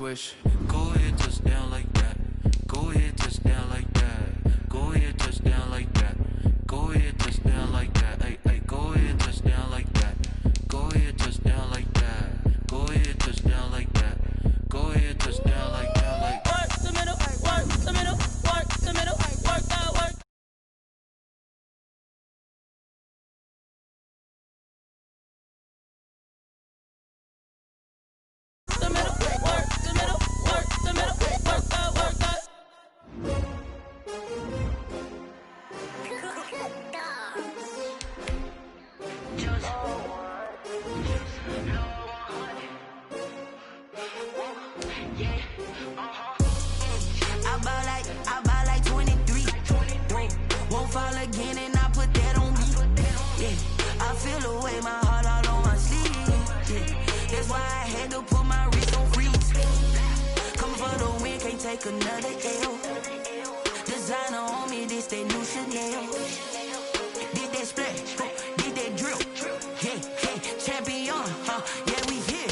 swish. Go ahead, touchdown like that. Go ahead, touchdown like that. Go ahead, touchdown like that. Go ahead, touchdown like that. Hey, hey, go ahead, touchdown like that. Go ahead, touchdown like that. Go ahead, touchdown like that. Go ahead, touchdown like that. Like work the middle, work the middle, work the middle, work that work. The middle, work the middle, work the middle, work that work that. I buy like 23. Won't fall again and I put that on me. Yeah, I feel the way, my heart all on my sleeve. Yeah, that's why I had to put my wrist on freeze. Coming for the win, can't take another L. Designer on me, this that new Chanel. Did that splash, did that drill. Yeah, champion, yeah, we here.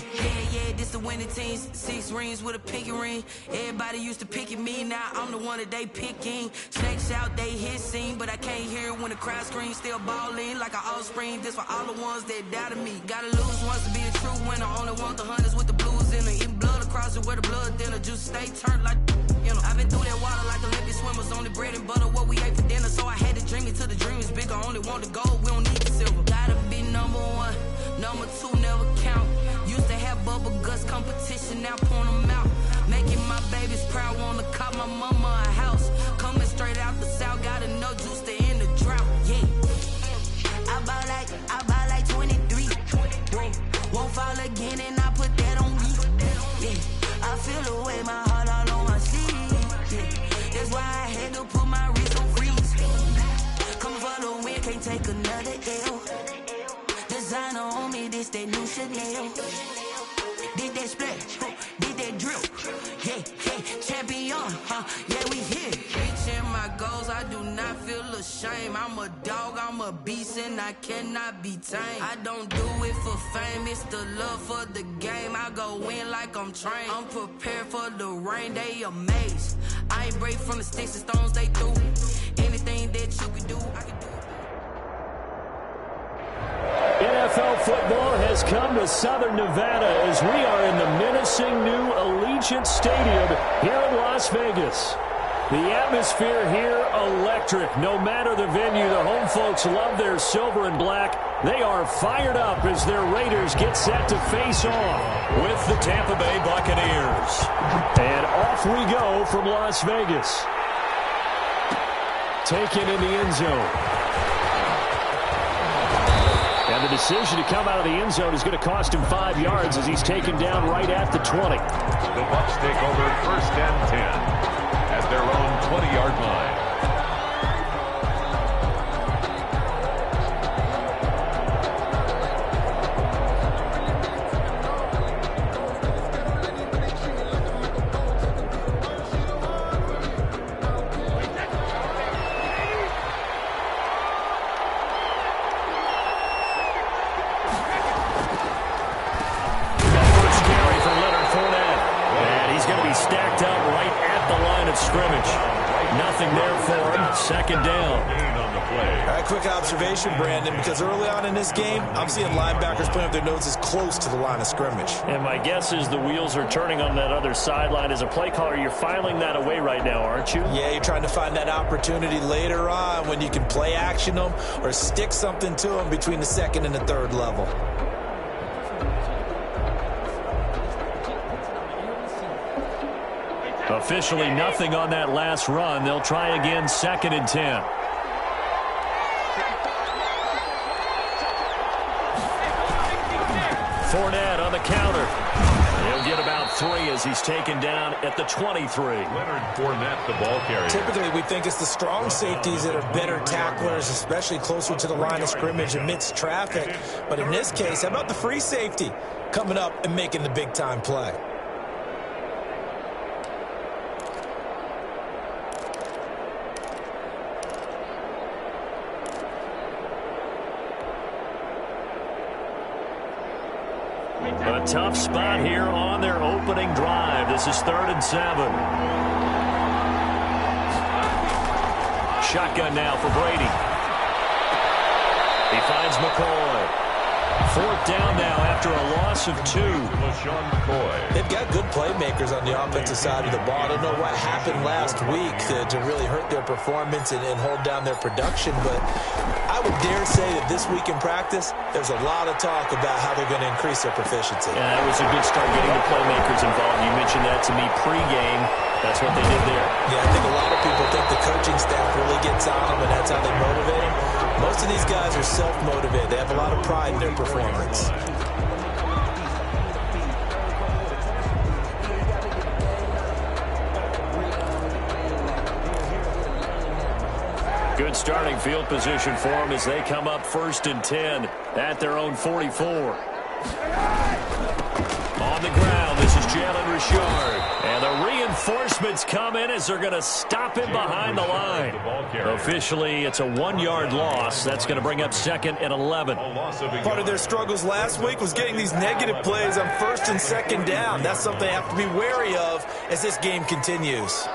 Yeah, this the winning team. 6 rings with a pinky ring. Everybody used to picking me, now I'm the one that they picking. Snakes out, they hissing, but I can't hear it when the crowd screams. Still balling like an offspring. This for all the ones that doubted me. Gotta lose once to be a true winner. Only want the hunters with the blues in it. Eating blood across it where the blood dinner. Juice stay turned like, you know. I've been through that water like Olympic swimmers. Only bread and butter, what we ate for dinner. So I had to dream it till the dream is bigger. Only want the gold, we don't need the silver. Gotta be number 1, number 2 never count. Used to have bubble guts competition, now point them out. Making my babies proud, wanna cop my mama a house. Coming straight out the south, gotta know juice to end the drought. Yeah, I buy like 23. Won't fall again and I put that on me. Yeah, I feel the way, my heart all on my sleeve. Yeah, that's why I had to put my wrist on freeze. Coming for the win, can't take another L. Designer on me, this that new Chanel. Did that splash, did that drill. Yeah, champion, yeah, we here. Reaching my goals, I do not feel ashamed. I'm a dog, I'm a beast, and I cannot be tamed. I don't do it for fame, it's the love for the game. I go in like I'm trained. I'm prepared for the rain, they amazed. I ain't break from the sticks and stones they threw. Anything that you can do, I can do. NFL football has come to Southern Nevada as we are in the menacing new Allegiant Stadium here in Las Vegas. The atmosphere here electric. No matter the venue, the home folks love their silver and black. They are fired up as their Raiders get set to face off with the Tampa Bay Buccaneers. And off we go from Las Vegas. Taken in the end zone. And the decision to come out of the end zone is going to cost him 5 yards as he's taken down right at the 20. The Bucs take over 1st and 10 at their own 20-yard line. Nothing there for him. 2nd down. All right, quick observation, Brandon, because early on in this game, I'm seeing linebackers putting up their noses close to the line of scrimmage. And my guess is the wheels are turning on that other sideline. As a play caller, you're filing that away right now, aren't you? Yeah, you're trying to find that opportunity later on when you can play action them or stick something to them between the 2nd and the 3rd level. Officially nothing on that last run. They'll try again 2nd and 10. Fournette on the counter. He'll get about 3 as he's taken down at the 23. Leonard Fournette, the ball carrier. Typically, we think it's the strong safeties that are better tacklers, especially closer to the line of scrimmage amidst traffic. But in this case, how about the free safety coming up and making the big-time play? A tough spot here on their opening drive. The This is 3rd and 7. Shotgun now for Brady. He finds McCoy. 4th down now after a loss of 2. They've got good playmakers on the offensive side of the ball. I don't know what happened last week to really hurt their performance and hold down their production, but I would dare say that this week in practice, there's a lot of talk about how they're going to increase their proficiency. Yeah, that was a good start getting the playmakers involved. You mentioned that to me pregame. That's what they did there. Yeah, I think a lot of people think the coaching staff really gets on them, and that's how they motivate them. Most of these guys are self-motivated. They have a lot of pride in their performance. Good starting field position for them as they come up 1st and 10 at their own 44. On the ground, this is Jalen Richard. And the reinforcements come in as they're going to stop him behind the line. Officially, it's a 1-yard loss. That's going to bring up 2nd and 11. Part of their struggles last week was getting these negative plays on 1st and 2nd down. That's something they have to be wary of as this game continues.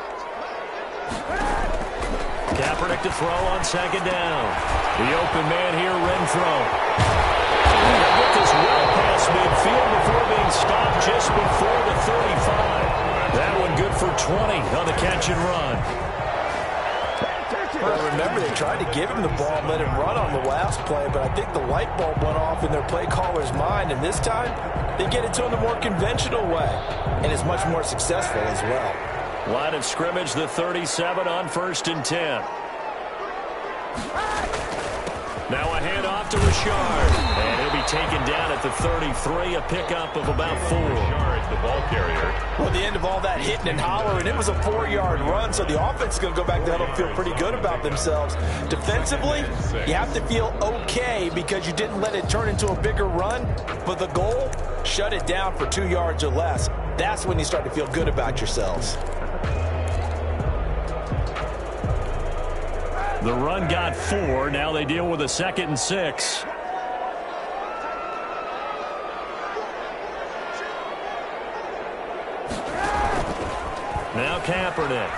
Kaepernick to throw on 2nd down. The open man here, Renfro. Get this well past midfield before being stopped just before the 35. That one good for 20 on the catch and run. Well, remember, they tried to give him the ball and let him run on the last play, but I think the light bulb went off in their play caller's mind, and this time they get it to him the more conventional way, and it's much more successful as well. Line of scrimmage, the 37 on 1st and 10. Now a handoff to Richard. And he'll be taken down at the 33, a pickup of about 4. The ball carrier. Well, the end of all that hitting and hollering, it was a 4-yard run, so the offense is going to go back to huddle and feel pretty good about themselves. Defensively, you have to feel okay because you didn't let it turn into a bigger run, but the goal, shut it down for 2 yards or less. That's when you start to feel good about yourselves. The run got 4. Now they deal with a 2nd and 6. Now Kaepernick.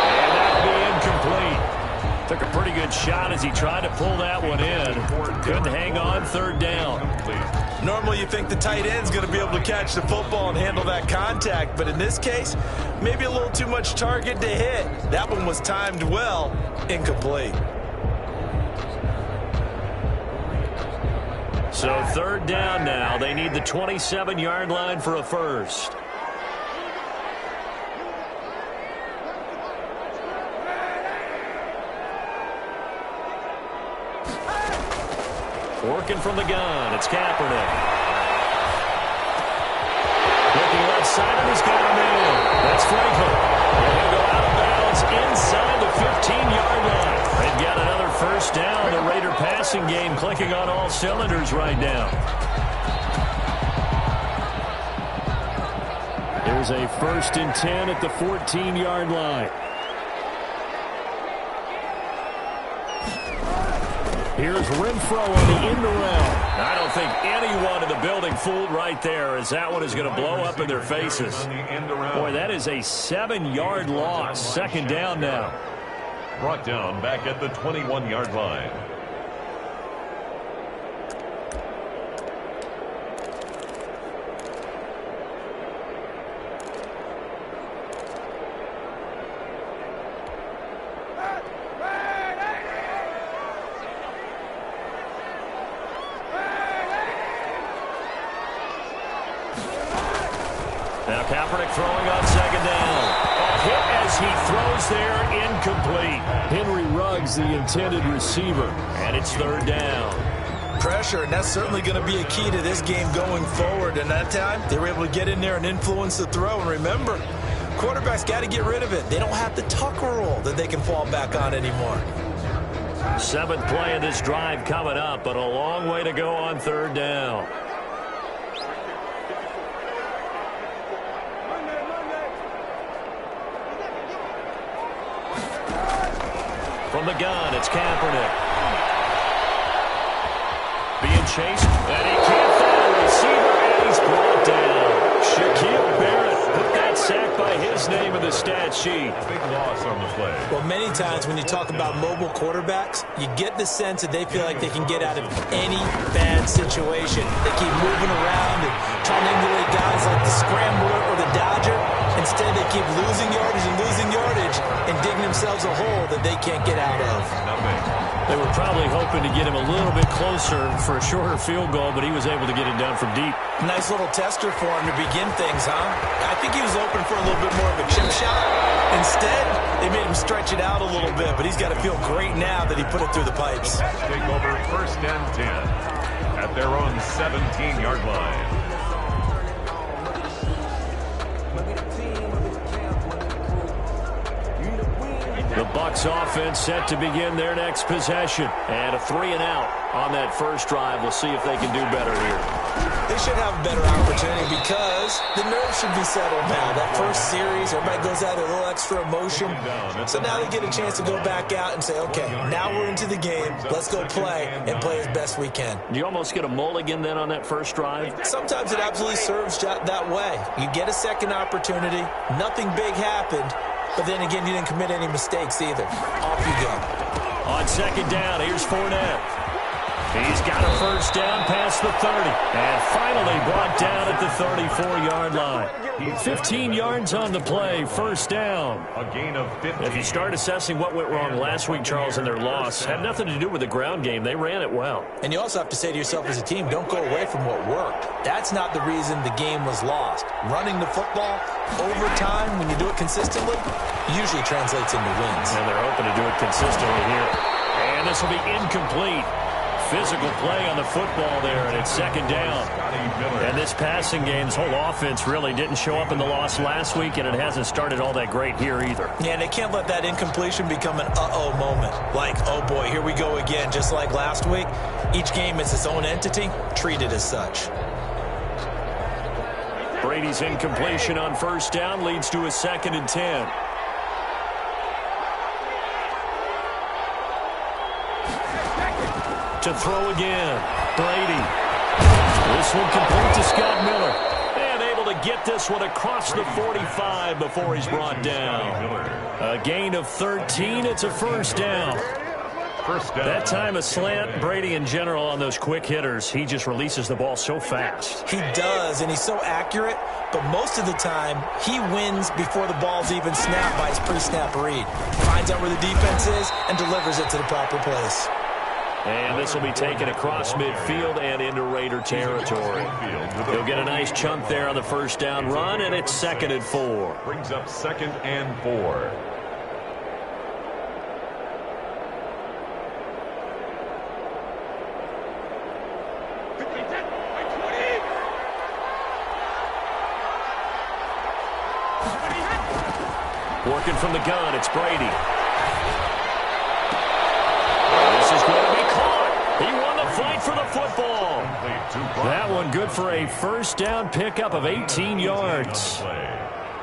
And that'll be incomplete. Took a pretty good shot as he tried to pull that one in. Couldn't hang on 3rd down. Normally you think the tight end's going to be able to catch the football and handle that contact, but in this case, maybe a little too much target to hit. That one was timed well, incomplete. So 3rd down now. They need the 27-yard line for a first. Working from the gun, it's Kaepernick. Looking left side, and he's got him in. That's Franklin. And he'll go out of bounds inside the 15-yard line. They've got another 1st down. The Raider passing game clicking on all cylinders right now. There's a 1st and 10 at the 14-yard line. Here's Renfro on the end around. I don't think anyone in the building fooled right there, as that one is going to blow up in their faces. Boy, that is a 7-yard loss. 2nd down now. Brought down back at the 21-yard line. Now Kaepernick throwing on 2nd down. A hit as he throws there, incomplete. Henry Ruggs, the intended receiver, and it's 3rd down. Pressure, and that's certainly going to be a key to this game going forward. And that time, they were able to get in there and influence the throw. And remember, quarterbacks got to get rid of it. They don't have the Tucker rule that they can fall back on anymore. 7th play of this drive coming up, but a long way to go on 3rd down. From the gun, it's Kaepernick. Being chased, and he can't find a receiver, and he's brought down. Shaquille name of the stat sheet. Big loss on the play. Well, many times when you talk about mobile quarterbacks, you get the sense that they feel like they can get out of any bad situation. They keep moving around and trying to emulate guys like the Scrambler or the Dodger. Instead, they keep losing yardage and digging themselves a hole that they can't get out of. They were probably hoping to get him a little bit closer for a shorter field goal, but he was able to get it down from deep. Nice little tester for him to begin things, huh? I think he was open for a little bit more of a chip shot. Instead, they made him stretch it out a little bit, but he's got to feel great now that he put it through the pipes. Take over 1st and 10 at their own 17-yard line. The Bucs offense set to begin their next possession. And a 3-and-out on that first drive. We'll see if they can do better here. They should have a better opportunity because the nerves should be settled now. That first series, everybody goes out with a little extra emotion. So now they get a chance to go back out and say, okay, now we're into the game. Let's go play and play as best we can. Do you almost get a mulligan then on that first drive? Sometimes it absolutely serves that way. You get a second opportunity. Nothing big happened. But then again, you didn't commit any mistakes either. Off you go. On second down, here's Fournette. He's got a first down past the 30. And finally brought down at the 34-yard line. 15 yards on the play, first down. A gain of 50. If you start assessing what went wrong last week, Charles, in their loss, had nothing to do with the ground game. They ran it well. And you also have to say to yourself as a team, don't go away from what worked. That's not the reason the game was lost. Running the football over time, when you do it consistently, usually translates into wins. And they're hoping to do it consistently here. And this will be incomplete. Physical play on the football there, and it's second down. And this passing game, this whole offense really didn't show up in the loss last week, and it hasn't started all that great here either. Yeah, and they can't let that incompletion become an uh-oh moment. Like, oh boy, here we go again, just like last week. Each game is its own entity, treat it as such. Brady's incompletion on first down leads to a 2nd and 10. To throw again, Brady. This one complete to Scott Miller. And able to get this one across the 45 before he's brought down. A gain of 13, it's a first down. That time a slant, Brady in general on those quick hitters, he just releases the ball so fast. He does, and he's so accurate, but most of the time he wins before the ball's even snapped by his pre-snap read. Finds out where the defense is and delivers it to the proper place. And this will be taken across midfield and into Raider territory. He'll get a nice chunk there on the first down run, and it's 2nd and 4. Brings up 2nd and 4. Working from the gun, it's Brady. This is going to be caught. He won the fight for the football. That one good for a first down pickup of 18 yards.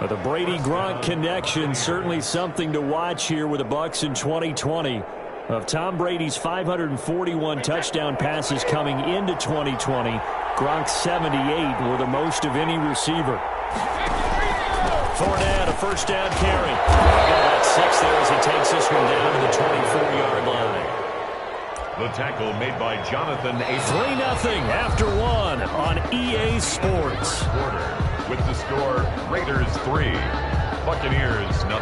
But the Brady-Gronk connection, certainly something to watch here with the Bucs in 2020. Of Tom Brady's 541 touchdown passes coming into 2020, Gronk's 78 were the most of any receiver. Fournette, a first down carry. Got 6 there as he takes this one down to the 24-yard line. The tackle made by Jonathan A. 3-0 after 1 on EA Sports. Quarter with the score Raiders 3, Buccaneers 0.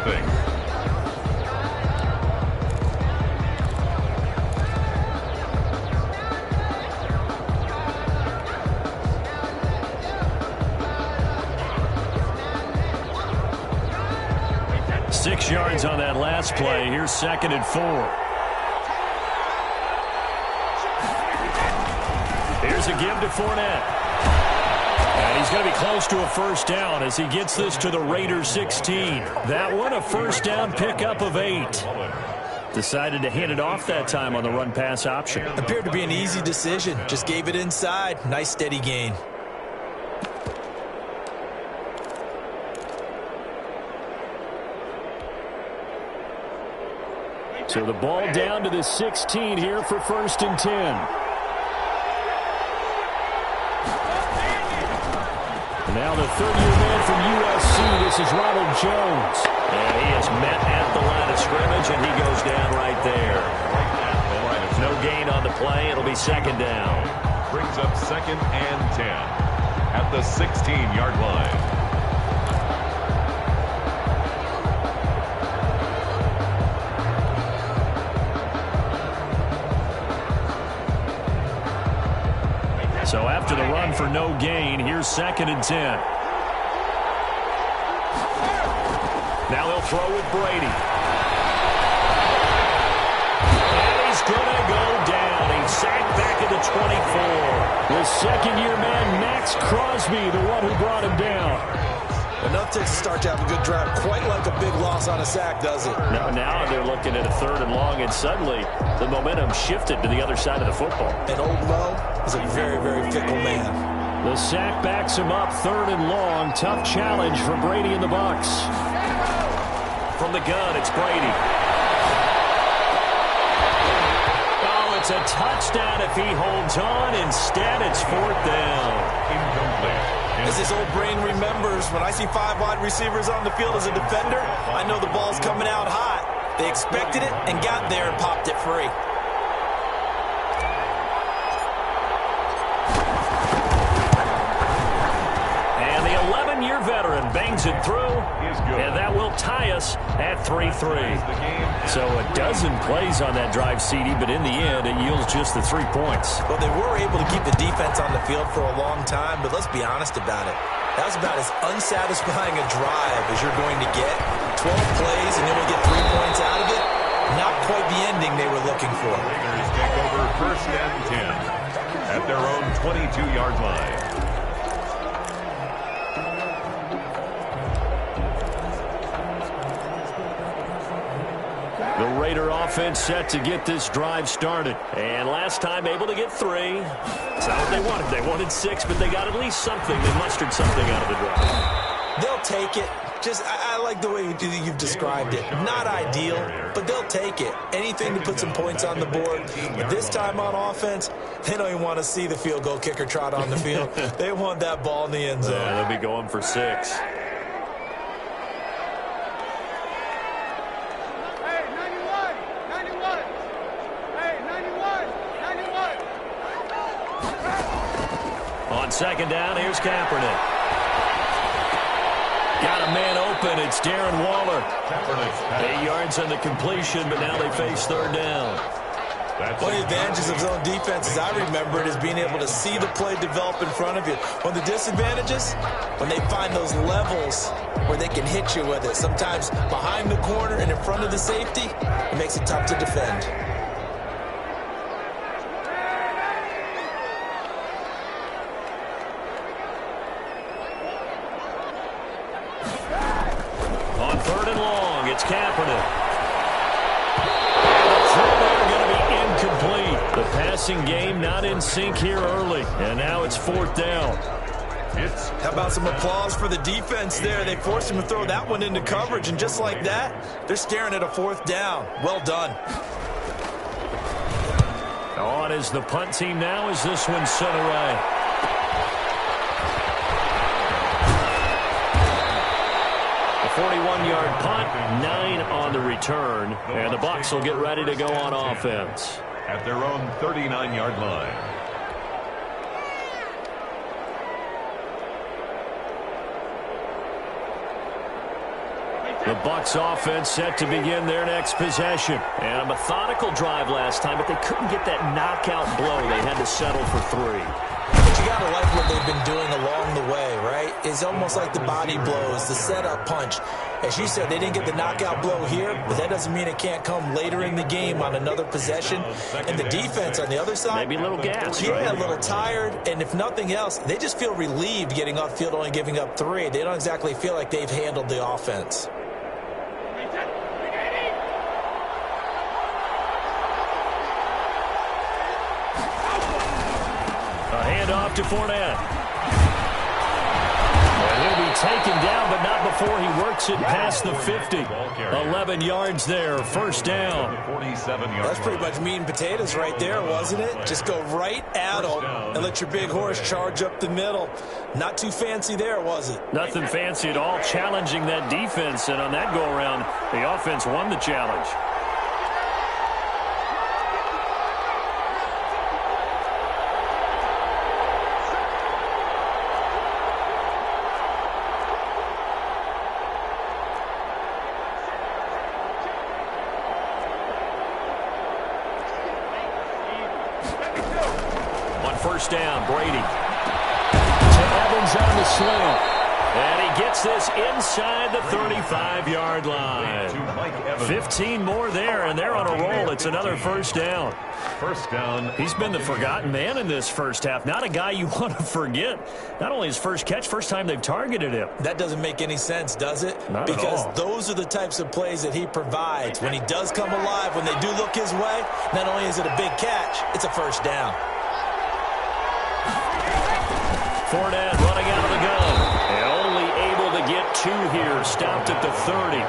Six yards on that last play. Here's 2nd and 4. Here's a give to Fournette. And he's going to be close to a first down as he gets this to the Raiders 16. That one a first down pickup of 8. Decided to hand it off that time on the run-pass option. Appeared to be an easy decision. Just gave it inside. Nice steady gain. So the ball down to the 16 here for 1st and 10. Now the third-year man from USC, this is Ronald Jones. And he is met at the line of scrimmage, and he goes down right there. No gain on the play. It'll be second down. Brings up 2nd and 10 at the 16-yard line. So after the run for no gain, here's 2nd and 10. Now they'll throw with Brady. And he's going to go down. He's sacked back at the 24. The second-year man, Max Crosby, the one who brought him down. Enough to start to have a good drive. Quite like a big loss on a sack, does it? Now they're looking at a 3rd and long, and suddenly the momentum shifted to the other side of the football. And old Mo is a very, very fickle man. The sack backs him up 3rd and long. Tough challenge for Brady and the Bucs. From the gun, it's Brady. Oh, it's a touchdown if he holds on. Instead, it's 4th down. Incomplete. As his old brain remembers, when I see 5 wide receivers on the field as a defender, I know the ball's coming out hot. They expected it and got there and popped it free. And the 11-year veteran bangs it through, and that will tie us at 3-3. So a dozen plays on that drive, CD, but in the end, it yields just the 3 points. Well, they were able to keep the defense on the field for a long time, but let's be honest about it. That was about as unsatisfying a drive as you're going to get. 12 plays and you only get 3 points out of it. Not quite the ending they were looking for. Raiders take over 1st and 10 at their own 22-yard line. The Raider offense set to get this drive started. And last time able to get 3. That's not what they wanted. They wanted 6, but they got at least something. They mustered something out of the drive. They'll take it. I like the way you've described it. Not ideal, but they'll take it. Anything to put some points on the board. But this time on offense, they don't even want to see the field goal kicker trot on the field. They want that ball in the end zone. Yeah, they'll be going for 6. On 2nd down, here's Kaepernick. Got a man open. It's Darren Waller. 8 yards on the completion, but now they face 3rd down. One of the advantages of zone defense, as I remember it, is being able to see the play develop in front of you. One of the disadvantages, when they find those levels where they can hit you with it, sometimes behind the corner and in front of the safety, it makes it tough to defend. On 3rd and long, it's Kaepernick. And the throw there going to be incomplete. The passing game not in sync here early. And now it's 4th down. How about some applause for the defense there? They forced him to throw that one into coverage, and just like that, they're staring at a 4th down. Well done. On is the punt team now as this one's sent away. A 41-yard punt, 9 on the return, and the Bucs will get ready to go on offense. At their own 39-yard line. The Bucs offense set to begin their next possession. And a methodical drive last time, but they couldn't get that knockout blow. They had to settle for 3. But you got to like what they've been doing along the way, right? It's almost like the body blows, the setup punch. As you said, they didn't get the knockout blow here, but that doesn't mean it can't come later in the game on another possession. And the defense on the other side, maybe a little gas, yeah, right? A little tired. And if nothing else, they just feel relieved getting off field, only giving up 3. They don't exactly feel like they've handled the offense. A handoff to Fournette. And he'll be taken down, but not before he works it past the 50. 11 yards there, first down. That's pretty much meat and potatoes right there, wasn't it? Just go right at him and let your big horse charge up the middle. Not too fancy there, was it? Nothing fancy at all, challenging that defense, and on that go-around, the offense won the challenge. First down, Brady. To Evans on the slant. And he gets this inside the 35-yard line. 15 more there, and they're on a roll. It's another first down. First down. He's been the forgotten man in this first half. Not a guy you want to forget. Not only his first catch, first time they've targeted him. That doesn't make any sense, does it? Not because at all. Those are the types of plays that he provides. When he does come alive, when they do look his way, not only is it a big catch, it's a first down. Fournette running out of the gun. And only able to get 2 here. Stopped at the 30.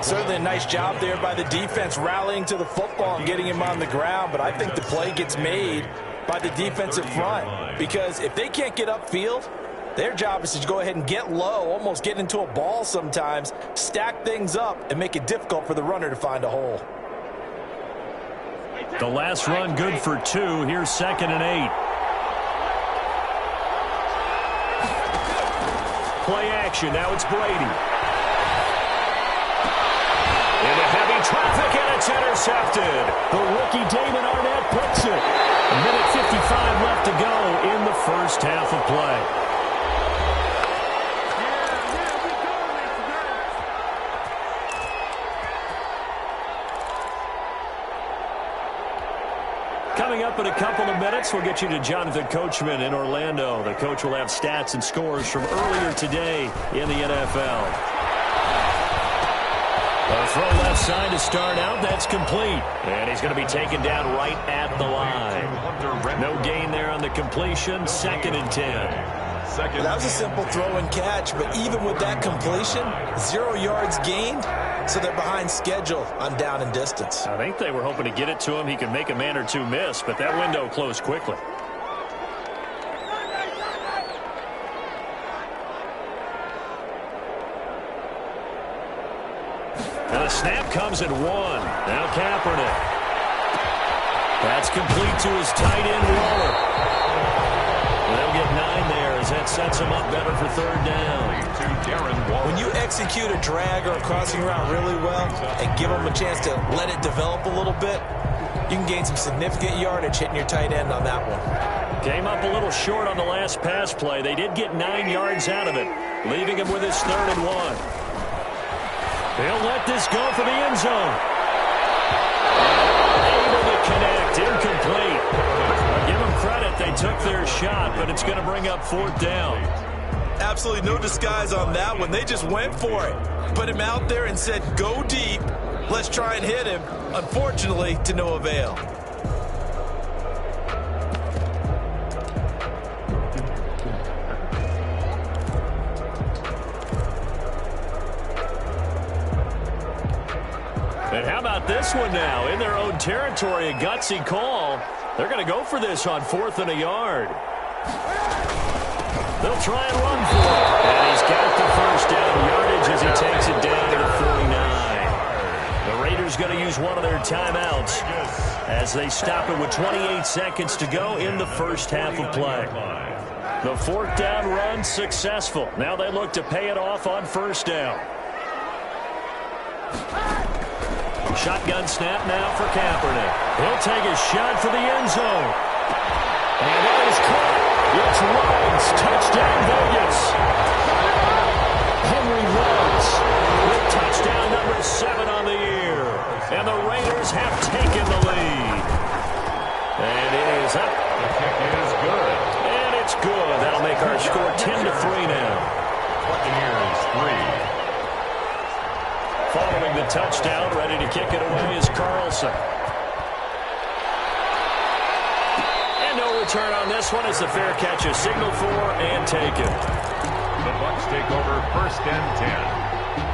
Certainly a nice job there by the defense rallying to the football and getting him on the ground. But I think the play gets made by the defensive front. Because if they can't get upfield, their job is to go ahead and get low, almost get into a ball sometimes, stack things up, and make it difficult for the runner to find a hole. The last run good for 2. Here's 2nd and 8. Play action. Now it's Brady. Into heavy traffic, and it's intercepted. The rookie Damon Arnett puts it. A minute 55 left to go in the first half of play. Coming up in a couple of minutes, we'll get you to Jonathan Coachman in Orlando. The coach will have stats and scores from earlier today in the NFL. A throw left side to start out. That's complete. And he's going to be taken down right at the line. No gain there on the completion. 2nd and 10. That was a simple throw and catch, but even with that completion, 0 yards gained, so they're behind schedule on down and distance. I think they were hoping to get it to him. He could make a man or two miss, but that window closed quickly. And the snap comes at 1. Now Kaepernick. That's complete to his tight end Waller. They'll get 9 there as that sets him up better for 3rd down. When you execute a drag or a crossing route really well and give them a chance to let it develop a little bit, you can gain some significant yardage hitting your tight end on that one. Came up a little short on the last pass play. They did get 9 yards out of it, leaving him with his 3rd and 1. They'll let this go for the end zone. Able to connect, incomplete. Give them credit, they took their shot, but it's going to bring up 4th down. Absolutely no disguise on that one. They just went for it. Put him out there and said, go deep. Let's try and hit him. Unfortunately, to no avail. And how about this one now? In their own territory, a gutsy call. They're going to go for this on 4th and a yard. They'll try and run for it. And he's got the first down yardage as he takes it down to the 49. The Raiders going to use one of their timeouts as they stop it with 28 seconds to go in the first half of play. The 4th down run successful. Now they look to pay it off on 1st down. Shotgun snap now for Kaepernick. He'll take a shot for the end zone. And that is caught. It's Ruggs. Touchdown, Vegas. Henry Ruggs with touchdown number 7 on the year. And the Raiders have taken the lead. And it is up. The kick is good. And it's good. That'll make our score 10-3 now. Buccaneers 3. Following the touchdown, ready to kick it away is Carlson. And no return on this one as the fair catch is signaled for and taken. first and 10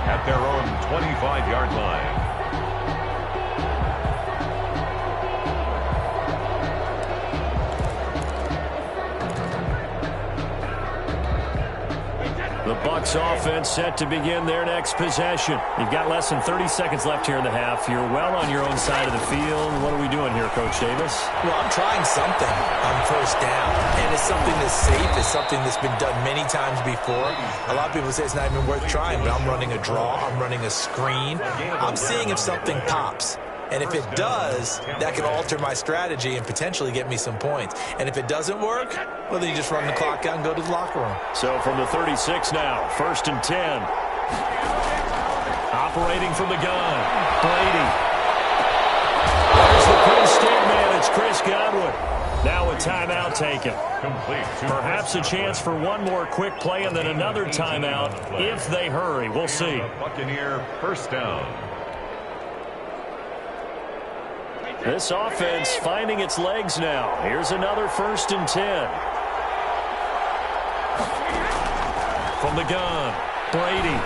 at their own 25-yard line. The Bucs offense set to begin their next possession. You've got less than 30 seconds left here in the half. You're well on your own side of the field. What are we doing here, Coach Davis? Well, I'm trying something on first down, and it's something that's safe. It's something that's been done many times before. A lot of people say it's not even worth trying, but I'm running a draw. I'm running a screen. I'm seeing if something pops. And if it does, that can alter my strategy and potentially get me some points. And if it doesn't work, well, then you just run the clock out and go to the locker room. So from the 36 now, first and 10. Operating from the gun, Brady. There's the Penn State man. It's Chris Godwin. Now a timeout taken. Complete. Perhaps a chance for one more quick play and then another timeout if they hurry. We'll see. Buccaneer first down. This offense finding its legs now. Here's another first and 10. From the gun, Brady.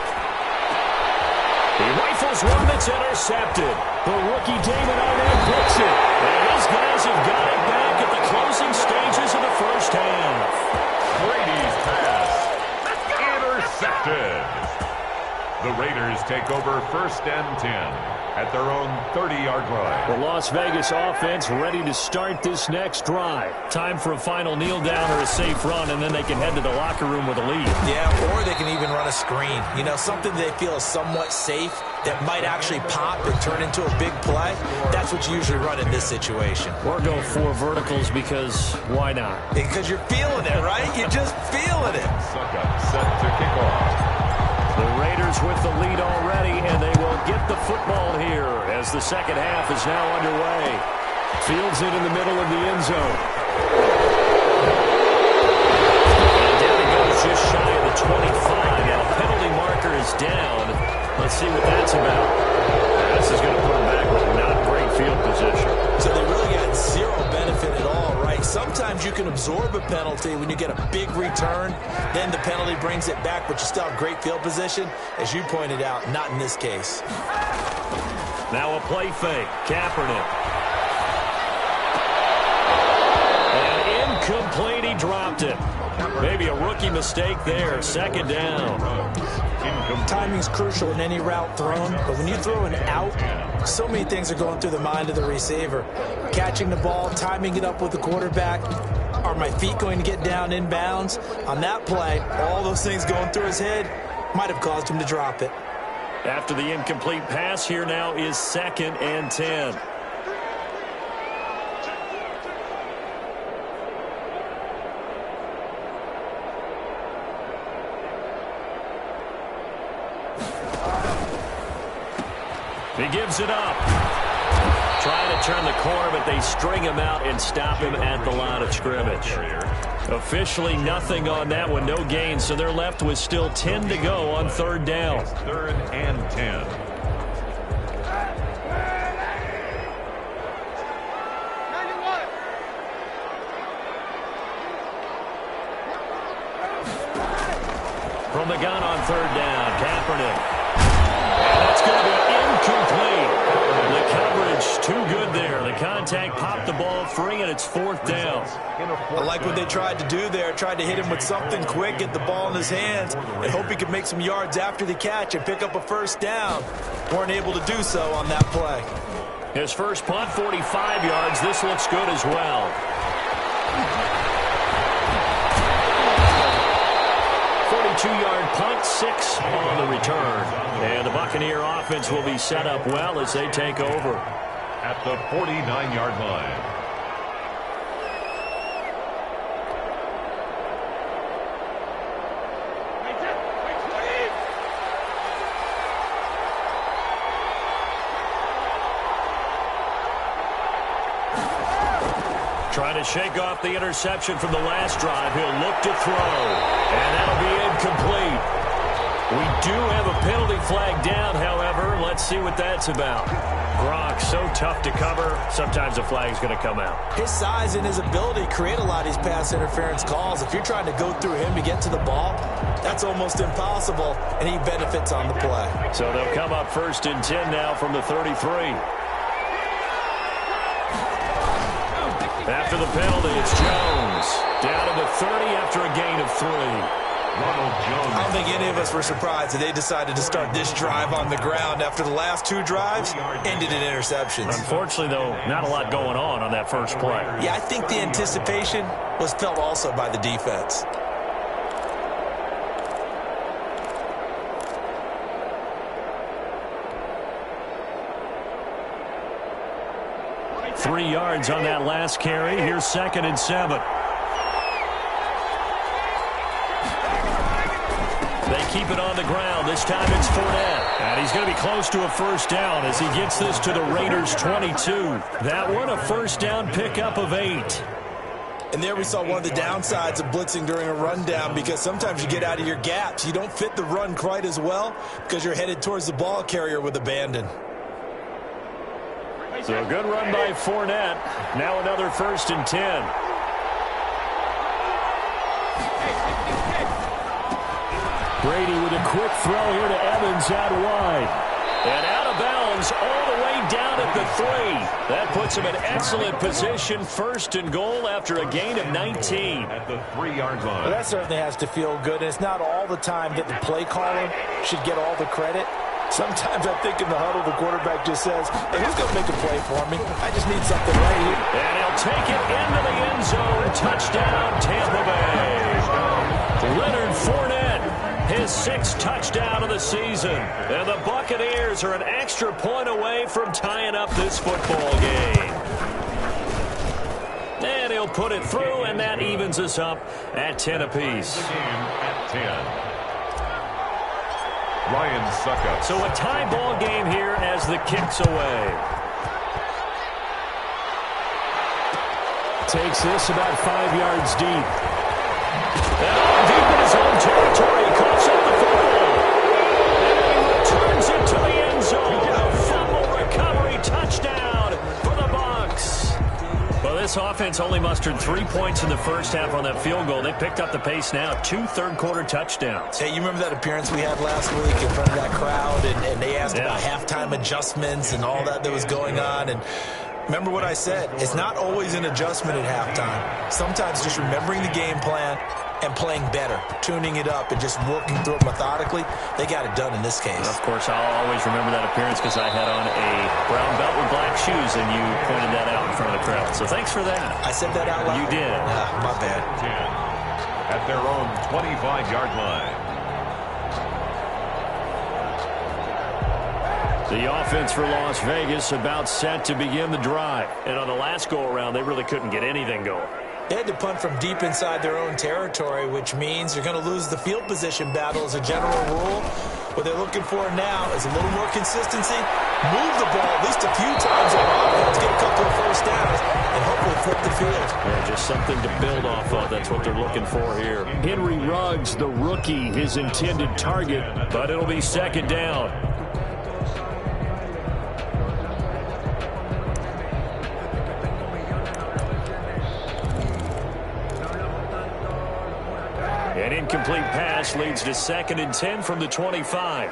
He rifles one that's intercepted. The rookie Damon Arnett picks it. And his guys have got it back at the closing stages of the first half. Brady's pass intercepted. The Raiders take over first and 10 at their own 30-yard line. The Las Vegas offense ready to start this next drive. Time for a final kneel down or a safe run, and then they can head to the locker room with a lead. Yeah, or they can even run a screen. You know, something they feel is somewhat safe that might actually pop and turn into a big play. That's what you usually run in this situation. Or go 4 verticals because why not? Because you're feeling it, right? You're just feeling it. Suckup set to kick off. The Raiders with the lead already, and they will get the football here as the second half is now underway. Fields it in the middle of the end zone. And down it goes just shy of the 25. Now penalty marker is down. Let's see what that's about. This is going to put them back with not great field position. So they really got zero benefit at all, right? Sometimes you can absorb a penalty when you get a big return. Then the penalty brings it back, but you still have great field position. As you pointed out, not in this case. Now a play fake. Kaepernick. And incomplete. He dropped it. Maybe a rookie mistake there. Second down. Timing's crucial in any route thrown, but when you throw an out, so many things are going through the mind of the receiver. Catching the ball, timing it up with the quarterback. Are my feet going to get down inbounds? On that play, all those things going through his head might have caused him to drop it. After the incomplete pass, here now is second and 10. He gives it up. Trying to turn the corner, but they string him out and stop him at the line of scrimmage. Officially nothing on that one, no gain, so they're left with still 10 to go on third down. Third and 10. From the gun on third down, Kaepernick. And that's going to be incomplete. The coverage too good there. The contact popped the ball free, and it's fourth down. I like what they tried to do there. Tried to hit him with something quick, get the ball in his hands, and hope he could make some yards after the catch and pick up a first down. Weren't able to do so on that play. His first punt, 45 yards. This looks good as well. 42-yard punt, 6 on the return. And the Buccaneer offense will be set up well as they take over. At the 49-yard line. Trying to shake off the interception from the last drive. He'll look to throw. And that'll be incomplete. We do have a penalty flag down, however. Let's see what that's about. Gronk, so tough to cover. Sometimes the flag's going to come out. His size and his ability create a lot of these pass interference calls. If you're trying to go through him to get to the ball, that's almost impossible, and he benefits on the play. So they'll come up 1st and 10 now from the 33. After the penalty, it's Jones. Down to the 30 after a gain of 3. I don't think any of us were surprised that they decided to start this drive on the ground after the last 2 drives ended in interceptions. Unfortunately, though, not a lot going on that first play. Yeah, I think the anticipation was felt also by the defense. Three yards on that last carry. Here's 2nd and 7. They keep it on the ground. This time it's Fournette. And he's going to be close to a first down as he gets this to the Raiders' 22. That one, a first down pickup of 8. And there we saw one of the downsides of blitzing during a rundown, because sometimes you get out of your gaps. You don't fit the run quite as well because you're headed towards the ball carrier with abandon. So a good run by Fournette. Now another 1st and 10. Brady with a quick throw here to Evans out wide. And out of bounds all the way down at the 3. That puts him in excellent position. 1st and goal after a gain of 19. At the 3-yard line. Well, that certainly has to feel good. And it's not all the time that the play caller should get all the credit. Sometimes I think in the huddle, the quarterback just says, hey, who's going to make a play for me? I just need something right here. And he'll take it into the end zone. Touchdown, Tampa Bay. Leonard Fournette, his 6th touchdown of the season. And the Buccaneers are an extra point away from tying up this football game. And he'll put it through, and that evens us up at 10 apiece. At 10. Ryan Suckup. So a tie ball game here as the kick's away. Takes this about 5 yards deep. And deep in his own territory. Coughs up the football. And he returns it to the end zone. A fumble recovery touchdown for the Bucs. Well, this offense only mustered 3 points in the first half on that field goal. They picked up the pace now. 2 third-quarter touchdowns. Hey, you remember that appearance we had last week in front of that crowd, and they asked about halftime adjustments and all that was going on, and remember what I said. It's not always an adjustment at halftime. Sometimes just remembering the game plan and playing better, tuning it up and just working through it methodically. They got it done in this case. Of course, I'll always remember that appearance because I had on a brown belt with black shoes, and you pointed that out in front of the crowd. So thanks for that. I said that out loud? You did. My bad. 10 at their own 25-yard line. The offense for Las Vegas about set to begin the drive. And on the last go-around, they really couldn't get anything going. They had to punt from deep inside their own territory, which means you're going to lose the field position battle as a general rule. What they're looking for now is a little more consistency, move the ball at least a few times on offense, get a couple of first downs, and hopefully flip the field. Yeah, just something to build off of. That's what they're looking for here. Henry Ruggs, the rookie, his intended target, but it'll be 2nd down. An incomplete pass leads to 2nd and 10 from the 25.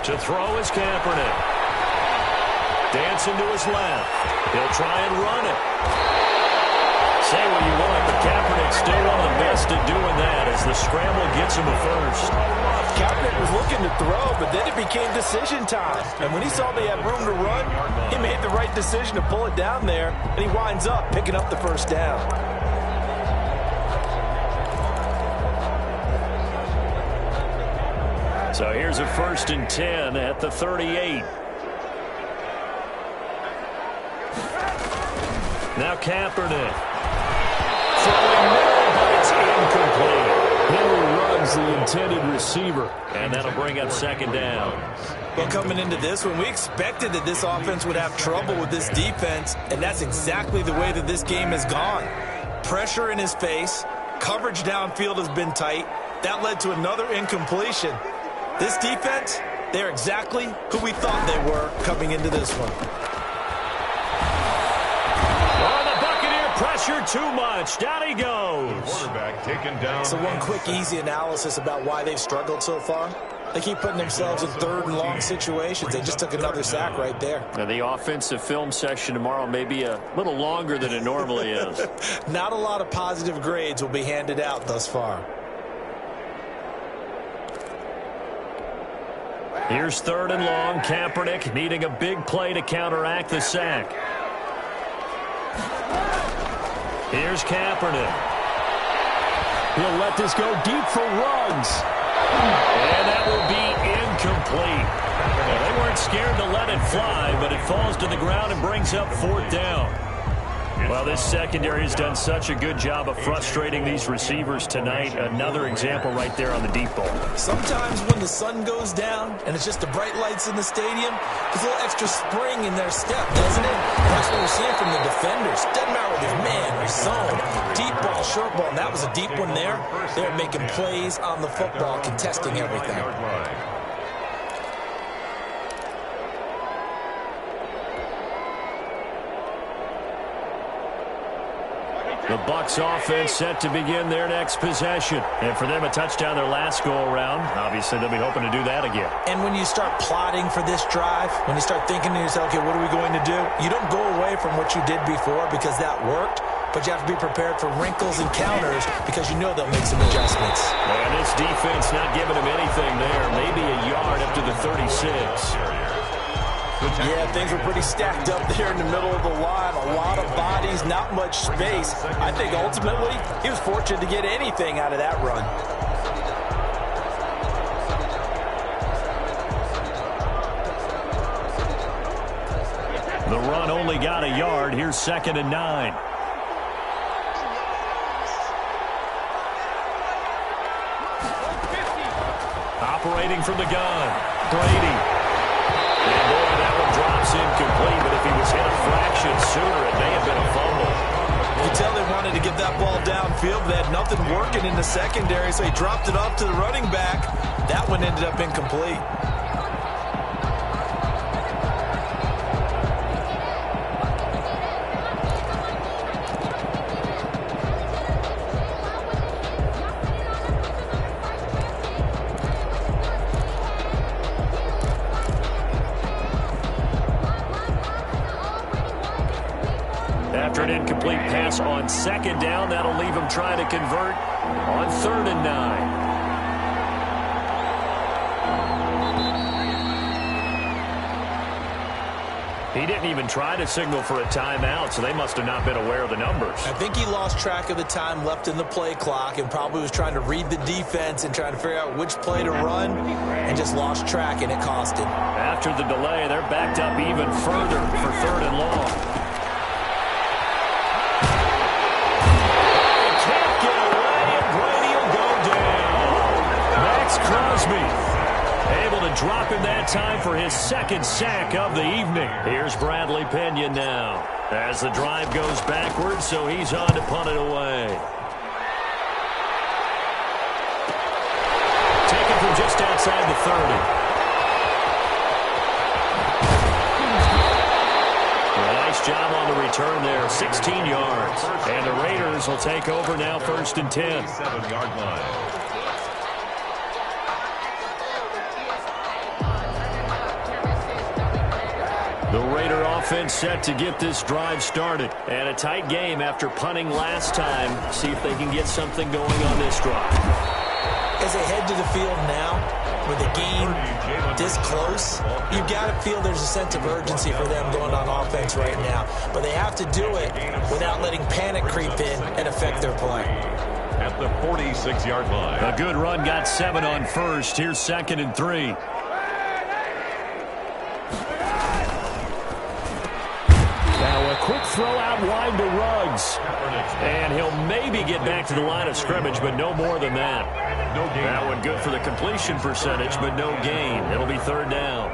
To throw is Kaepernick. Dancing to his left. He'll try and run it. Say what you want, but Kaepernick's still one of the best at doing that as the scramble gets him a first. Kaepernick was looking to throw, but then it became decision time. And when he saw they had room to run, he made the right decision to pull it down there, and he winds up picking up the first down. So here's a 1st and 10 at the 38. Now Kaepernick. Throwing middle, but it's incomplete. Henry Ruggs Ruggs, the intended receiver. And that'll bring up second down. Well, coming into this one, we expected that this offense would have trouble with this defense, and that's exactly the way that this game has gone. Pressure in his face, coverage downfield has been tight. That led to another incompletion. This defense, they're exactly who we thought they were coming into this one. Oh, the Buccaneer pressure too much. Down he goes. Quarterback taken down. So one quick, easy analysis about why they've struggled so far. They keep putting themselves in third and long situations. They just took another sack right there. Now, the offensive film session tomorrow may be a little longer than it normally is. Not a lot of positive grades will be handed out thus far. Here's third and long. Kaepernick needing a big play to counteract the sack. Here's Kaepernick. He'll let this go deep for Ruggs. And that will be incomplete. Well, they weren't scared to let it fly, but it falls to the ground and brings up fourth down. Well, this secondary has done such a good job of frustrating these receivers tonight. Another example right there on the deep ball. Sometimes when the sun goes down and it's just the bright lights in the stadium, there's a little extra spring in their step, doesn't it? And that's what we're seeing from the defenders. Doesn't matter whether it's man or zone, deep ball, short ball, and that was a deep one there. They're making plays on the football, contesting everything. The Bucs offense set to begin their next possession. And for them, a touchdown their last go-around. Obviously, they'll be hoping to do that again. And when you start plotting for this drive, when you start thinking to yourself, okay, what are we going to do? You don't go away from what you did before because that worked, but you have to be prepared for wrinkles and counters because you know they'll make some adjustments. And this defense not giving them anything there. Maybe a yard up to the 36. Yeah, things were pretty stacked up there in the middle of the line. A lot of bodies, not much space. I think ultimately he was fortunate to get anything out of that run. The run only got a yard. Here's 2nd and 9. Operating from the gun, Brady. And boy, that one drops incomplete, but if he was hit a fraction sooner, it may have been a fumble. You can tell they wanted to get that ball downfield. They had nothing working in the secondary, so he dropped it off to the running back. That one ended up incomplete. After an incomplete pass on 2nd down, that'll leave him trying to convert on 3rd and 9. He didn't even try to signal for a timeout, so they must have not been aware of the numbers. I think he lost track of the time left in the play clock and probably was trying to read the defense and trying to figure out which play to run and just lost track, and it cost him. After the delay, they're backed up even further for 3rd and long. Crosby able to drop him that time for his 2nd sack of the evening. Here's Bradley Pinion now as the drive goes backwards, so he's on to punt it away. Taken from just outside the 30. Well, nice job on the return there, 16 yards. And the Raiders will take over now, 1st and 10. 7-yard line. The Raider offense set to get this drive started. And a tight game after punting last time. See if they can get something going on this drive. As they head to the field now, with the game this close, you've got to feel there's a sense of urgency for them going on offense right now. But they have to do it without letting panic creep in and affect their play. At the 46-yard line. A good run got 7 on 1st. Here's 2nd and 3. quick throw out wide to Ruggs. And he'll maybe get back to the line of scrimmage, but no more than that. That one good for the completion percentage, but no gain. It'll be third down.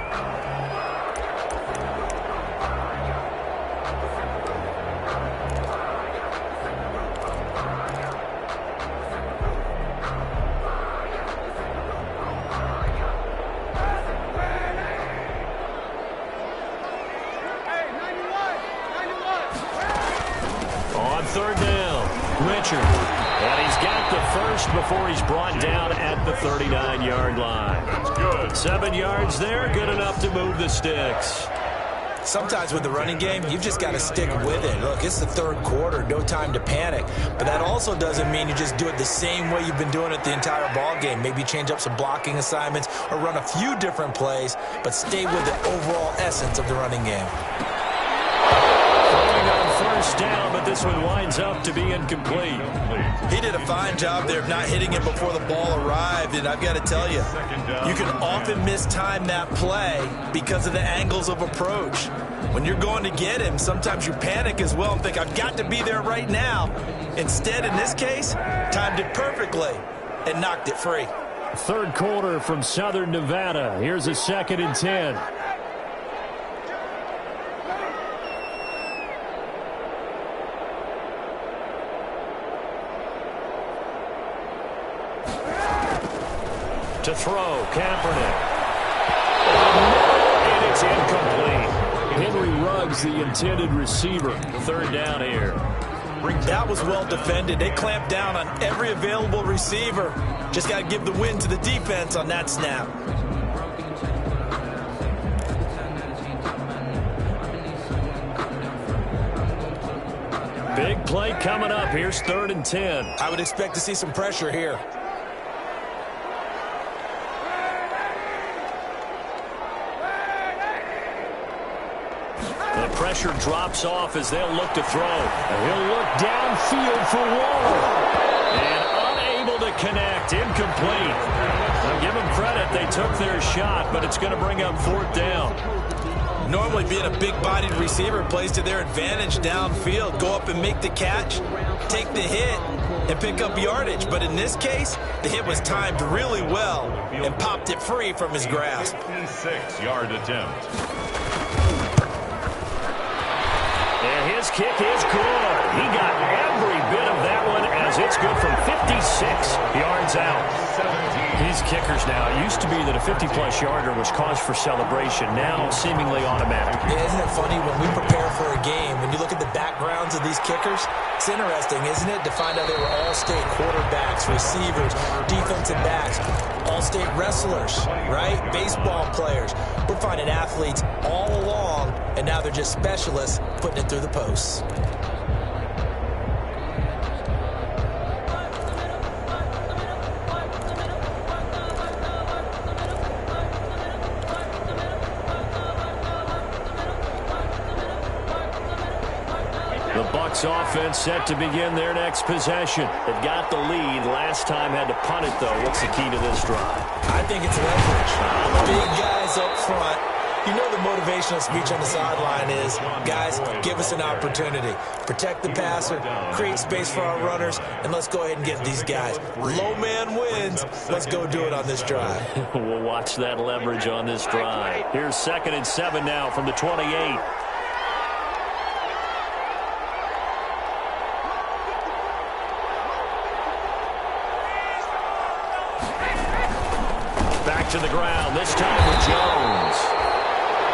Third down, Richard. And he's got the first before he's brought down at the 39-yard line. That's good. 7 yards there, good enough to move the sticks. Sometimes with the running game, you've just got to stick with it. Look, it's the third quarter, no time to panic. But that also doesn't mean you just do it the same way you've been doing it the entire ball game. Maybe change up some blocking assignments or run a few different plays, but stay with the overall essence of the running game. First down, but this one winds up to be incomplete. He did a fine job there of not hitting him before the ball arrived, and I've got to tell you, you can often mistime that play because of the angles of approach. When you're going to get him, sometimes you panic as well and think, I've got to be there right now. Instead, in this case, timed it perfectly and knocked it free. Third quarter from Southern Nevada. Here's a 2nd and 10. To throw, Kaepernick. And it's incomplete. Henry Ruggs, the intended receiver. Third down here. That was well defended. They clamped down on every available receiver. Just got to give the win to the defense on that snap. Big play coming up. Here's 3rd and 10. I would expect to see some pressure here. The pressure drops off as they'll look to throw. He'll look downfield for Waller. And unable to connect. Incomplete. Now give them credit. They took their shot, but it's going to bring up 4th down. Normally being a big-bodied receiver plays to their advantage downfield. Go up and make the catch, take the hit, and pick up yardage. But in this case, the hit was timed really well and popped it free from his grasp. 56-yard attempt. And his kick is good. He got every bit of that one as it's good from 56 yards out. These kickers now, it used to be that a 50-plus yarder was cause for celebration, now seemingly automatic. Yeah, isn't it funny when we prepare for a game, when you look at the backgrounds of these kickers, it's interesting, isn't it, to find out they were all-state quarterbacks, receivers, defensive backs, all-state wrestlers, right? Baseball players. We're finding athletes all along, and now they're just specialists putting it through the posts. The Bucs offense set to begin their next possession. They've got the lead. Last time had to punt it, though. What's the key to this drive? I think it's leverage. Big guys up front. You know the motivational speech on the sideline is, guys, give us an opportunity. Protect the passer, create space for our runners, and let's go ahead and get these guys. Low man wins. Let's go do it on this drive. We'll watch that leverage on this drive. Here's 2nd and 7 now from the 28. Back to the ground, this time with Jones.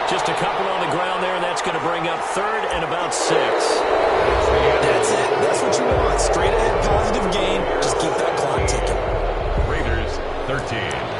Just a couple on the ground there, and that's going to bring up 3rd and about 6. That's it. That's what you want. Straight ahead, positive gain. Just keep that clock ticking. Raiders 13.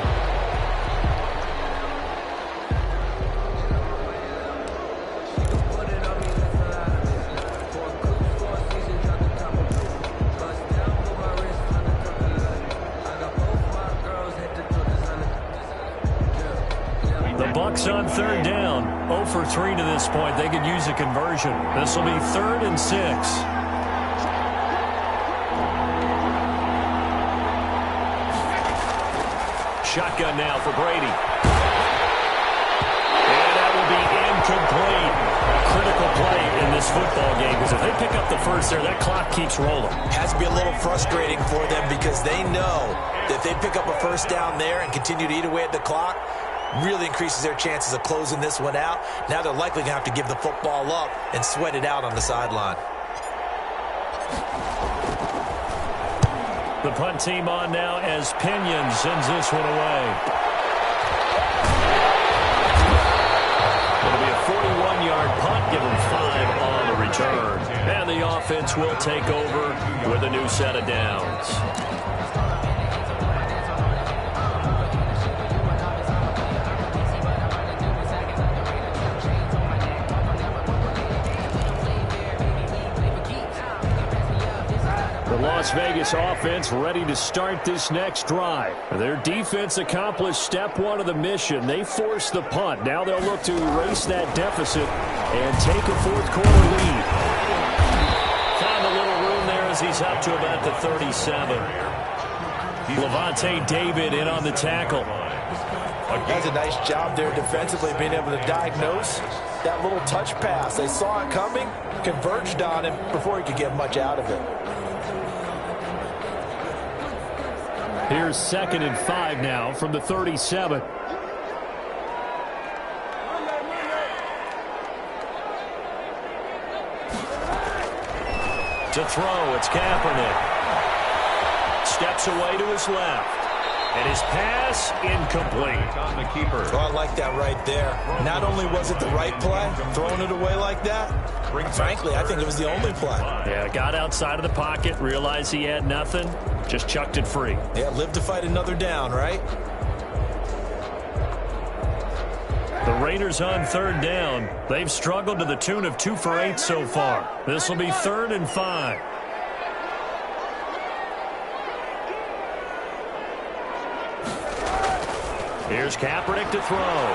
Bucs on 3rd down. 0 for 3 to this point. They could use a conversion. This will be 3rd and 6. Shotgun now for Brady. And that will be incomplete. A critical play in this football efforts there. That clock keeps rolling. Has to be a little frustrating for them because they know that if they pick up a first down there and continue to eat away at the clock, really increases their chances of closing this one out. Now they're likely going to have to give the football up and sweat it out on the sideline. The punt team on now as Pinion sends this one away. It'll be a 41-yard punt, give them 5 on the return. And the offense will take over with a new set of downs. The Las Vegas offense ready to start this next drive. Their defense accomplished step 1 of the mission. They forced the punt. Now they'll look to erase that deficit and take a fourth-quarter lead. Found a little room there as he's up to about the 37. Levante David in on the tackle. Does a nice job there defensively, being able to diagnose that little touch pass. They saw it coming, converged on him before he could get much out of it. Here's 2nd and 5 now from the 37. To throw, it's Kaepernick. Steps away to his left. And his pass incomplete. On the keeper. Oh, I like that right there. Not only was it the right play, throwing it away like that, frankly, I think it was the only play. Yeah, got outside of the pocket, realized he had nothing, just chucked it free. Yeah, live to fight another down, right? The Raiders on 3rd down. They've struggled to the tune of 2 for 8 so far. This will be 3rd and 5. Here's Kaepernick to throw.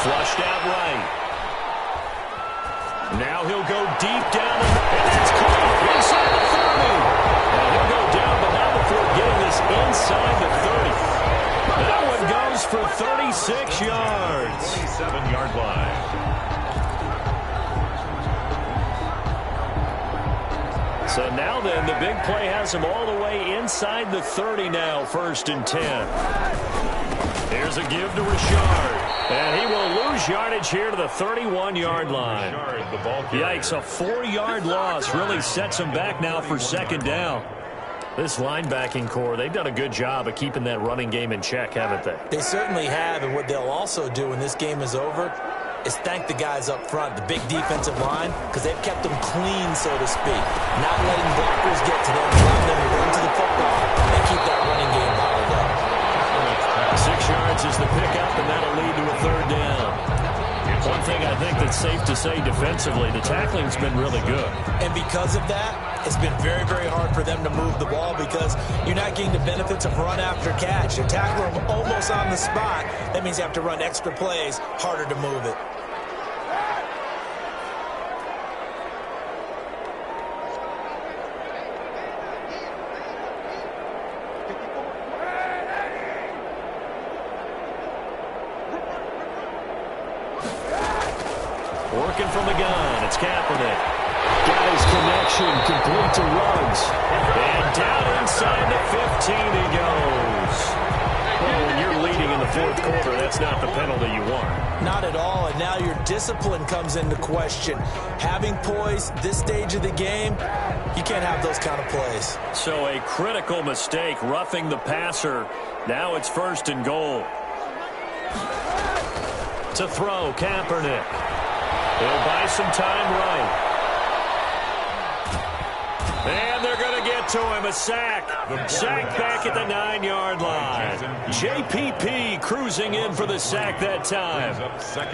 Flushed out right. Now he'll go deep down, and that's caught inside the 30. And he'll go down, but not before getting this inside the 30. That one goes for 36 yards. 27-yard line. So now then, the big play has him all the way inside the 30 now, 1st and 10. Here's a give to Richard. And he will lose yardage here to the 31-yard line. Yikes, a 4-yard loss really sets him back now for 2nd down. This linebacking core, they've done a good job of keeping that running game in check, haven't they? They certainly have, and what they'll also do when this game is over is thank the guys up front, the big defensive line, because they've kept them clean, so to speak. Not letting blockers get to them, allowing them to run to the football and keep that running game bottled up. 6 yards is the pickup, and that'll lead to a 3rd down. One thing I think that's safe to say defensively, the tackling's been really good. And because of that, it's been very, very hard for them to move the ball because you're not getting the benefits of run after catch. You tackle them almost on the spot. That means you have to run extra plays, harder to move it. Working from the gun, it's Kaepernick. Got his connection, complete to Ruggs. And down inside the 15 he goes. Well, when you're leading in the 4th quarter, that's not the penalty you want. Not at all, and now your discipline comes into question. Having poise this stage of the game, you can't have those kind of plays. So a critical mistake, roughing the passer. Now it's 1st and goal. To throw, Kaepernick. He'll buy some time right. And they're going to get to him. A sack. Sack back at the 9-yard line. JPP cruising in for the sack that time.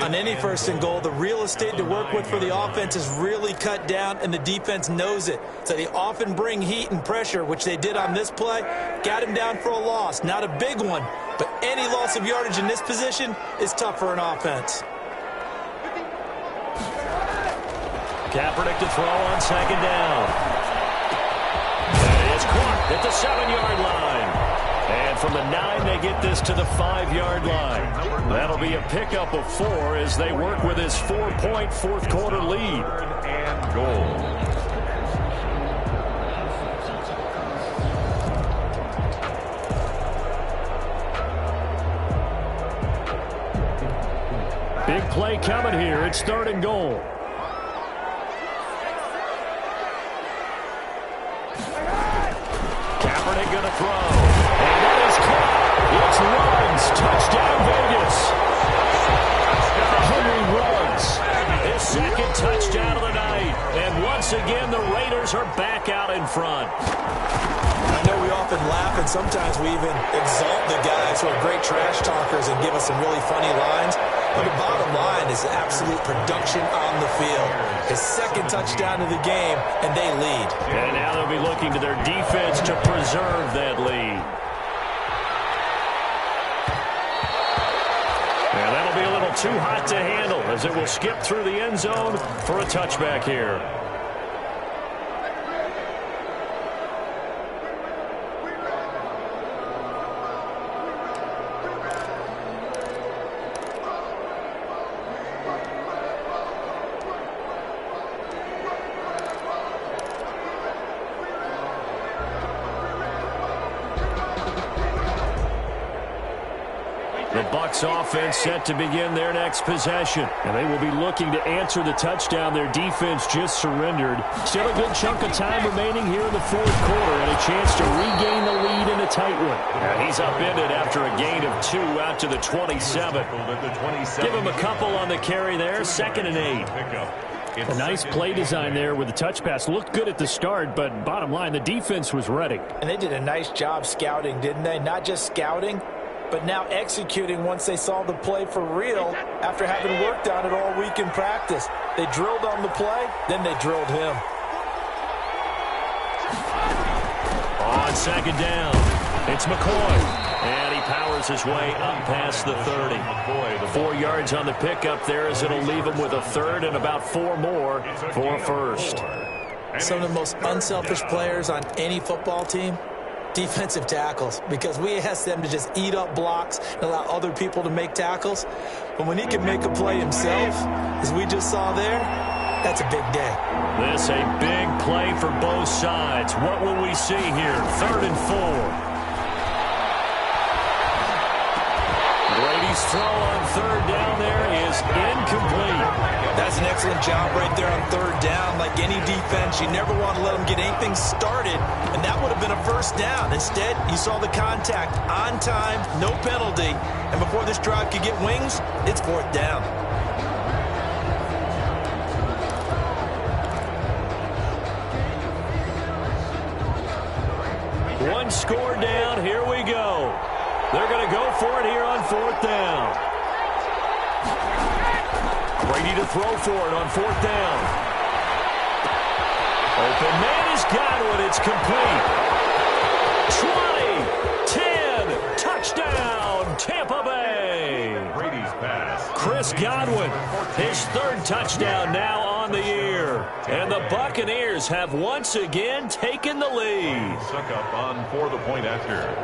On any 1st and goal, the real estate to work with for the offense is really cut down, and the defense knows it. So they often bring heat and pressure, which they did on this play. Got him down for a loss. Not a big one, but any loss of yardage in this position is tough for an offense. Kaepernick to throw on 2nd down. And it's caught at the 7-yard line. And from the 9, they get this to the 5-yard line. That'll be a pickup of 4 as they work with his 4-point fourth-quarter lead. And goal. Big play coming here. It's 3rd and goal. Kaepernick going to throw. And that is caught. It's Ruggs. Touchdown, Vegas. Henry Ruggs. His 2nd touchdown of the night. And once again, the Raiders are back out in front. I know we often laugh, and sometimes we even exalt the guys who are great trash talkers and give us some really funny lines. But the bottom line is absolute production on the field. His 2nd touchdown of the game, and they lead. And now they'll be looking to their defense to preserve that lead. And that'll be a little too hot to handle as it will skip through the end zone for a touchback here. The Bucs offense set to begin their next possession. And they will be looking to answer the touchdown their defense just surrendered. Still a good chunk of time remaining here in the 4th quarter and a chance to regain the lead in a tight one. And he's upended after a gain of 2 out to the 27. Give him a couple on the carry there. 2nd and 8. A nice play design there with the touch pass. Looked good at the start, but bottom line, the defense was ready. And they did a nice job scouting, didn't they? Not just scouting, but now executing once they saw the play for real after having worked on it all week in practice. They drilled on the play, then they drilled him. On 2nd down, it's McCoy. And he powers his way up past the 30. 4 yards on the pickup there as it'll leave him with a 3rd and about 4 more for a 1st. Some of the most unselfish players on any football team, defensive tackles, because we ask them to just eat up blocks and allow other people to make tackles. But when he can make a play himself, as we just saw there, that's a big day. This a big play for both sides. What will we see here? 3rd and 4. Brady's throw on 3rd down there is incomplete. That's an excellent job right there on 3rd down. Like any defense, you never want to let them get anything started, and that would have been a 1st down. Instead, you saw the contact on time, no penalty, and before this drive could get wings, it's 4th down. One score down. Here we go. They're going to go for it here on 4th down. Brady to throw for it on 4th down. Open man is Godwin. It's complete. 20, 10, touchdown, Tampa Bay. Brady's pass. Chris Godwin, his 3rd touchdown now on the year. And the Buccaneers have once again taken the lead. Suck up on for the point after.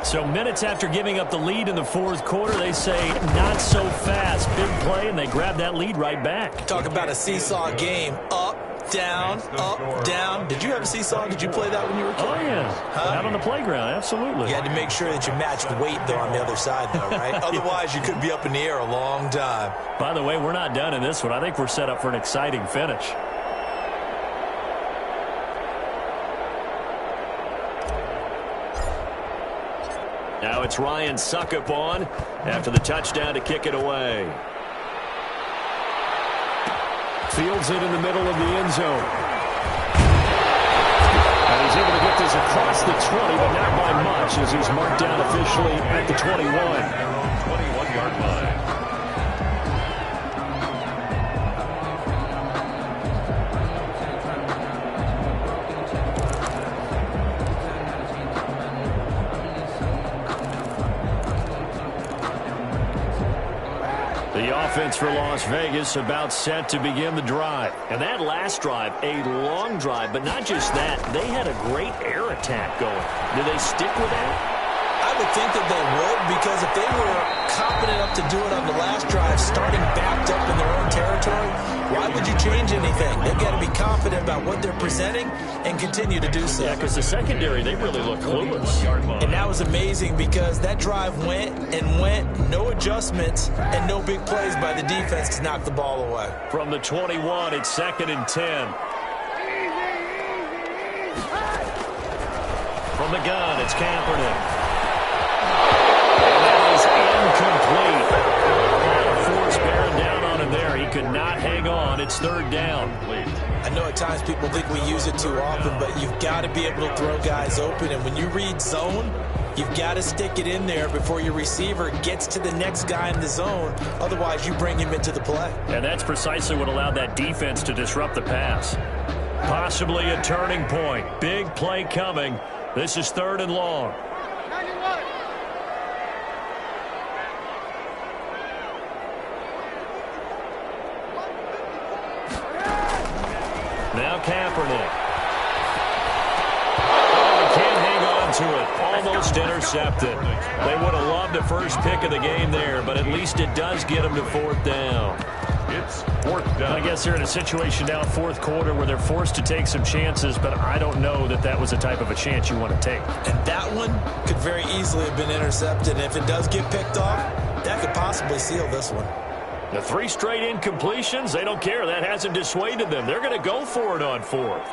So minutes after giving up the lead in the 4th quarter, they say not so fast. Big play, and they grab that lead right back. Talk about a seesaw game. Up, down, up, down. Did you have a seesaw? Did you play that when you were a kid? Oh, yeah. Out on the playground, absolutely. You had to make sure that you matched weight, though, on the other side, though, right? Otherwise, you could be up in the air a long time. By the way, we're not done in this one. I think we're set up for an exciting finish. Now it's Ryan Suckup on after the touchdown to kick it away. Fields it in the middle of the end zone. And he's able to get this across the 20, but not by much as he's marked down officially at the 21. 21-yard line. The offense for Las Vegas about set to begin the drive. And that last drive, a long drive, but not just that. They had a great air attack going. Do they stick with that? I would think that they would, because if they were confident enough to do it on the last drive, starting backed up in their own territory, why would you change anything? They've got to be confident about what they're presenting and continue to do so. Yeah, because the secondary, they really look clueless. And that was amazing because that drive went and went, no adjustments, and no big plays by the defense to knock the ball away. From the 21, it's 2nd and 10. From the gun, it's Kaepernick. And that is incomplete. Force bearing down on him there. He could not hang on. It's 3rd down. I know at times people think we use it too often, but you've got to be able to throw guys open. And when you read zone, you've got to stick it in there before your receiver gets to the next guy in the zone. Otherwise, you bring him into the play. And that's precisely what allowed that defense to disrupt the pass. Possibly a turning point. Big play coming. This is 3rd and long. Now Kaepernick. Oh, he can't hang on to it. Almost intercepted. They would have loved the first pick of the game there, but at least it does get them to 4th down. It's 4th down. I guess they're in a situation now, 4th quarter, where they're forced to take some chances, but I don't know that that was the type of a chance you want to take. And that one could very easily have been intercepted. And if it does get picked off, that could possibly seal this one. The 3 straight incompletions, they don't care. That hasn't dissuaded them. They're going to go for it on 4th.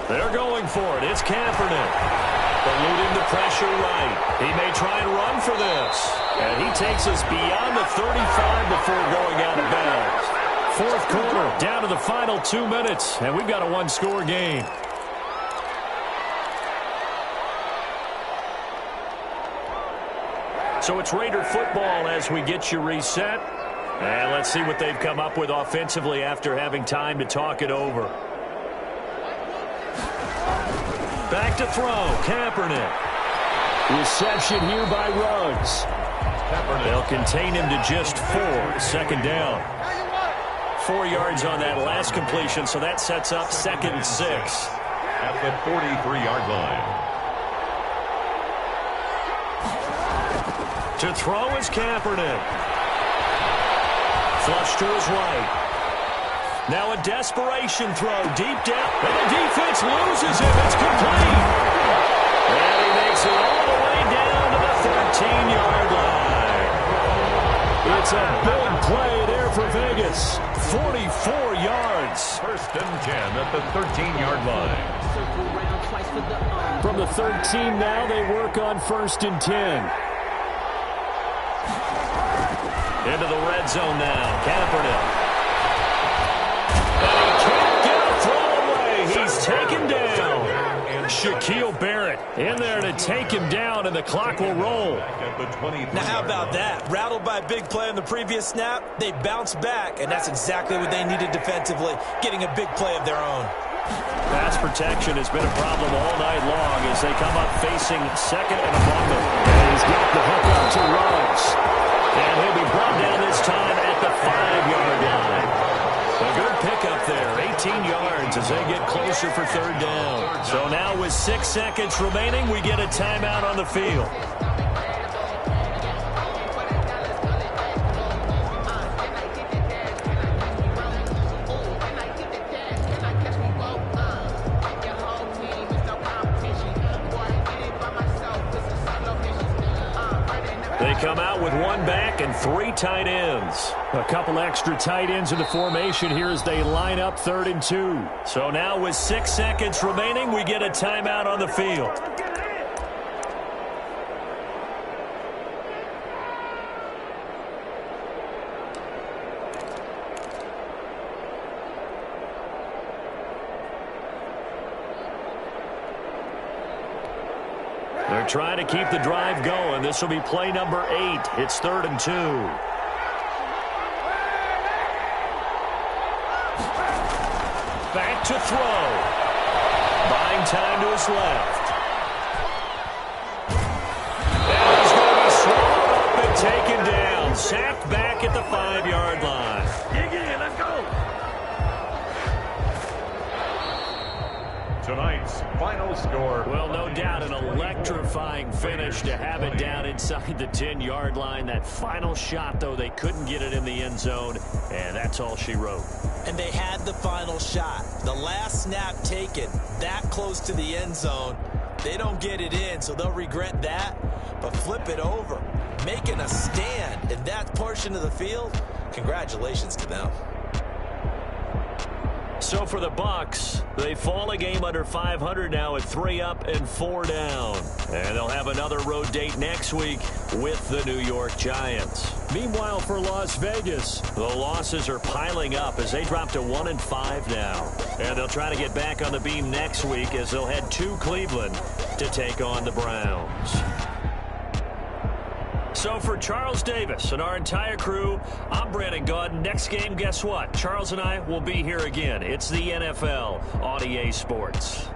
They're going for it. It's Kaepernick. Eluding the pressure right. He may try and run for this. And he takes us beyond the 35 before going out of bounds. 4th quarter, down to the final 2 minutes, and we've got a 1-score game. So it's Raider football as we get you reset. And let's see what they've come up with offensively after having time to talk it over. Back to throw, Kaepernick. Reception here by Ruggs. They'll contain him to just 4, 2nd down. 4 yards on that last completion, so that sets up 2nd and 6. At the 43-yard line. To throw is Kaepernick. Flush to his right. Now a desperation throw deep down, and the defense loses him. It's complete. And he makes it all the way down to the 13-yard line. It's a big play there for Vegas. 44 yards. 1st and 10 at the 13-yard line. From the 13 now, they work on 1st and 10. Into the red zone now. Kaepernick. And he can't get a throw away. He's taken down. Shaquille Barrett in there to take him down, and the clock will roll. Now, how about that? Rattled by a big play on the previous snap, they bounce back, and that's exactly what they needed defensively, getting a big play of their own. Pass protection has been a problem all night long as they come up facing 2nd and a bungle. And he's got the hook up to Ruggs. And he'll be brought down this time at the 5-yard line. A good pickup there, 18 yards as they get closer for 3rd down. So now with 6 seconds remaining, we get a timeout on the field. They come out with 1 back and 3 tight ends. A couple extra tight ends in the formation here as they line up 3rd and 2. So now with 6 seconds remaining, we get a timeout on the field. They're trying to keep the drive going. This will be play number 8. It's 3rd and 2. Back to throw. Buying time to his left. And he's going to be swallowed up and taken down. Sacked back at the 5-yard line. Let's go. Tonight's final score. Well, no doubt an electrifying finish to have it down inside the 10-yard line. That final shot, though, they couldn't get it in the end zone, and that's all she wrote. And they had the final shot. The last snap taken that close to the end zone. They don't get it in, so they'll regret that. But flip it over, making a stand in that portion of the field, congratulations to them. So for the Bucs, they fall a game under 500 now at 3 up and 4 down. And they'll have another road date next week with the New York Giants. Meanwhile, for Las Vegas, the losses are piling up as they drop to 1-5 now. And they'll try to get back on the beam next week as they'll head to Cleveland to take on the Browns. So for Charles Davis and our entire crew, I'm Brandon Gaudin. Next game, guess what? Charles and I will be here again. It's the NFL on EA Sports.